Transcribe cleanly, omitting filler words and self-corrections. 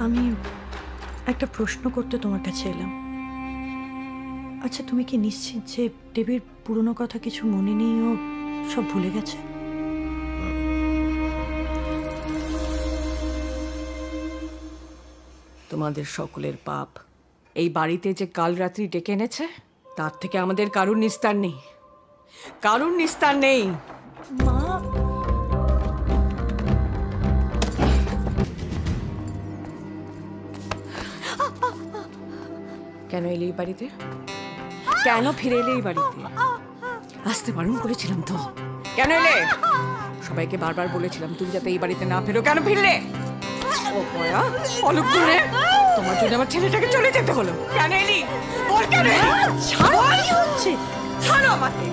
আমি একটা প্রশ্ন করতে তোমার কাছে এলাম। আচ্ছা, তুমি কি নিশ্চিত যে দেবীর পুরনো কথা কিছু মনে নেই, ও সব ভুলে গেছে? তোমাদের সকলের পাপ এই বাড়িতে যে কাল রাত্রি ডেকে এনেছে, তার থেকে আমাদের কারুর নিস্তার নেই, কারুর নিস্তার নেই। মা, কেন এলে এই বাড়িতে? কেন ফিরে এলে এই বাড়িতে? আসতে বারণ করেছিলাম তো, কেন এলে? সবাইকে বারবার বলেছিলাম তুমি যাতে এই বাড়িতে না ফেরো, কেন ফিরলে? ও পয়া, অলুক দূরে তোমার জন্য আমার ছেলেটাকে চলে যেতে হলো। কেন এলি? বল কেন এলি? ছাড়ো, কি হচ্ছে? ছাড়ো আমাকে।